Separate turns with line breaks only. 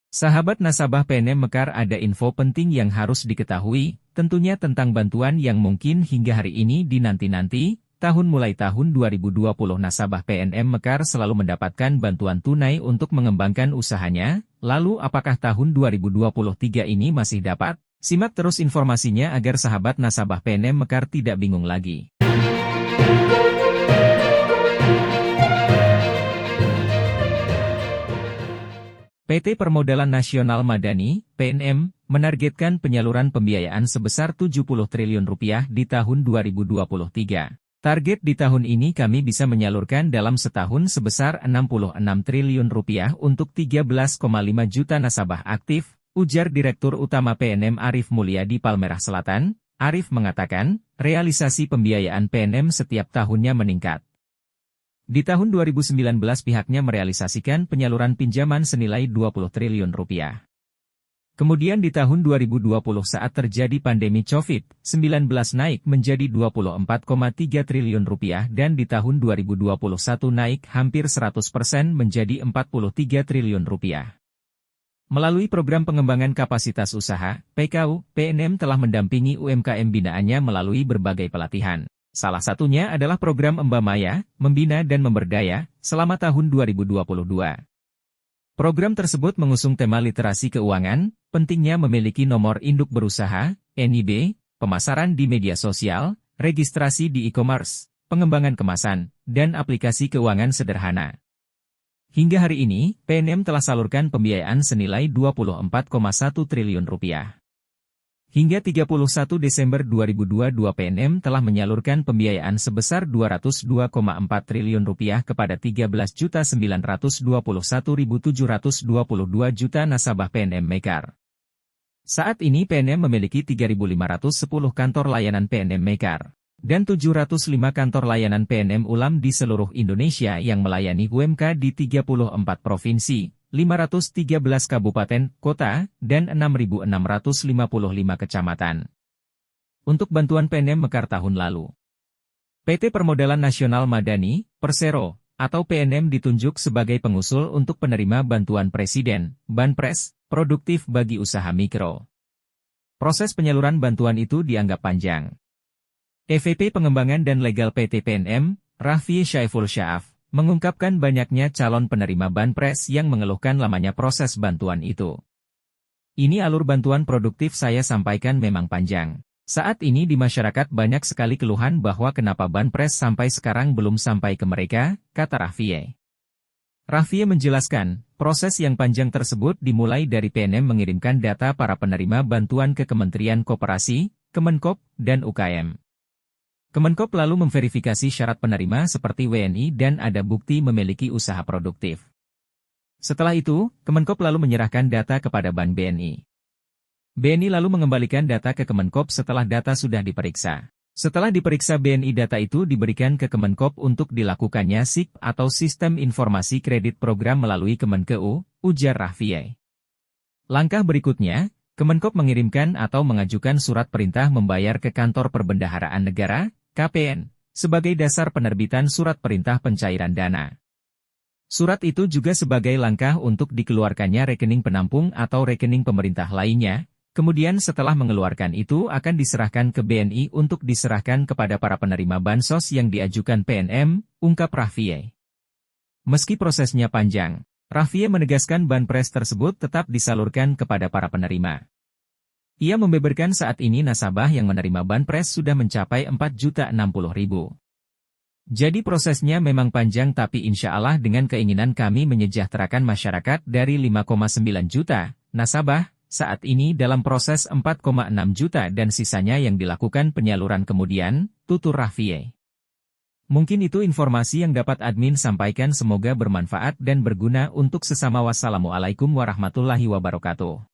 Sahabat nasabah PNM Mekar, ada info penting yang harus diketahui, tentunya tentang bantuan yang mungkin hingga hari ini dinanti-nanti. Mulai tahun 2020 nasabah PNM Mekar selalu mendapatkan bantuan tunai untuk mengembangkan usahanya. Lalu apakah tahun 2023 ini masih dapat? Simak terus informasinya agar sahabat nasabah PNM Mekar tidak bingung lagi. PT Permodalan Nasional Madani, PNM, menargetkan penyaluran pembiayaan sebesar Rp70 triliun di tahun 2023. Target di tahun ini kami bisa menyalurkan dalam setahun sebesar Rp66 triliun untuk 13,5 juta nasabah aktif, ujar Direktur Utama PNM Arif Mulyadi Palmerah Selatan. Arif mengatakan, realisasi pembiayaan PNM setiap tahunnya meningkat. Di tahun 2019 pihaknya merealisasikan penyaluran pinjaman senilai Rp20 triliun. Kemudian di tahun 2020 saat terjadi pandemi COVID-19 naik menjadi Rp24,3 triliun dan di tahun 2021 naik hampir 100% menjadi Rp43 triliun. Melalui program pengembangan kapasitas usaha, PKU, PNM telah mendampingi UMKM binaannya melalui berbagai pelatihan. Salah satunya adalah program Mbamaya, Membina dan Memberdaya, selama tahun 2022. Program tersebut mengusung tema literasi keuangan, pentingnya memiliki nomor induk berusaha, NIB, pemasaran di media sosial, registrasi di e-commerce, pengembangan kemasan, dan aplikasi keuangan sederhana. Hingga hari ini, PNM telah salurkan pembiayaan senilai Rp24,1 triliun. Hingga 31 Desember 2022 PNM telah menyalurkan pembiayaan sebesar Rp202,4 triliun kepada 13.921.722 juta nasabah PNM Mekar. Saat ini PNM memiliki 3.510 kantor layanan PNM Mekar dan 705 kantor layanan PNM Ulam di seluruh Indonesia yang melayani UMK di 34 provinsi, 513 kabupaten, kota, dan 6.655 kecamatan. Untuk bantuan PNM Mekar tahun lalu, PT Permodalan Nasional Madani, Persero, atau PNM ditunjuk sebagai pengusul untuk penerima bantuan Presiden, Banpres, produktif bagi usaha mikro. Proses penyaluran bantuan itu dianggap panjang. EVP Pengembangan dan Legal PT PNM, Raffi Syaiful Syaf, mengungkapkan banyaknya calon penerima Banpres yang mengeluhkan lamanya proses bantuan itu. Ini alur bantuan produktif saya sampaikan memang panjang. Saat ini di masyarakat banyak sekali keluhan bahwa kenapa Banpres sampai sekarang belum sampai ke mereka, kata Raffi. Raffi menjelaskan, proses yang panjang tersebut dimulai dari PNM mengirimkan data para penerima bantuan ke Kementerian Koperasi, Kemenkop, dan UKM. Kemenkop lalu memverifikasi syarat penerima seperti WNI dan ada bukti memiliki usaha produktif. Setelah itu, Kemenkop lalu menyerahkan data kepada Bank BNI. BNI lalu mengembalikan data ke Kemenkop setelah data sudah diperiksa. Setelah diperiksa BNI, data itu diberikan ke Kemenkop untuk dilakukannya SIK atau Sistem Informasi Kredit Program melalui Kemenkeu, ujar Raffi. Langkah berikutnya, Kemenkop mengirimkan atau mengajukan surat perintah membayar ke Kantor Perbendaharaan Negara, KPN, sebagai dasar penerbitan surat perintah pencairan dana. Surat itu juga sebagai langkah untuk dikeluarkannya rekening penampung atau rekening pemerintah lainnya, kemudian setelah mengeluarkan itu akan diserahkan ke BNI untuk diserahkan kepada para penerima bansos yang diajukan PNM, ungkap Raffi. Meski prosesnya panjang, Raffi menegaskan Banpres tersebut tetap disalurkan kepada para penerima. Ia membeberkan saat ini nasabah yang menerima Banpres sudah mencapai 4.060.000. Jadi prosesnya memang panjang, tapi insya Allah dengan keinginan kami menyejahterakan masyarakat dari 5,9 juta nasabah, saat ini dalam proses 4,6 juta dan sisanya yang dilakukan penyaluran kemudian, tutur Raffi. Mungkin itu informasi yang dapat admin sampaikan, semoga bermanfaat dan berguna untuk sesama. Wassalamualaikum warahmatullahi wabarakatuh.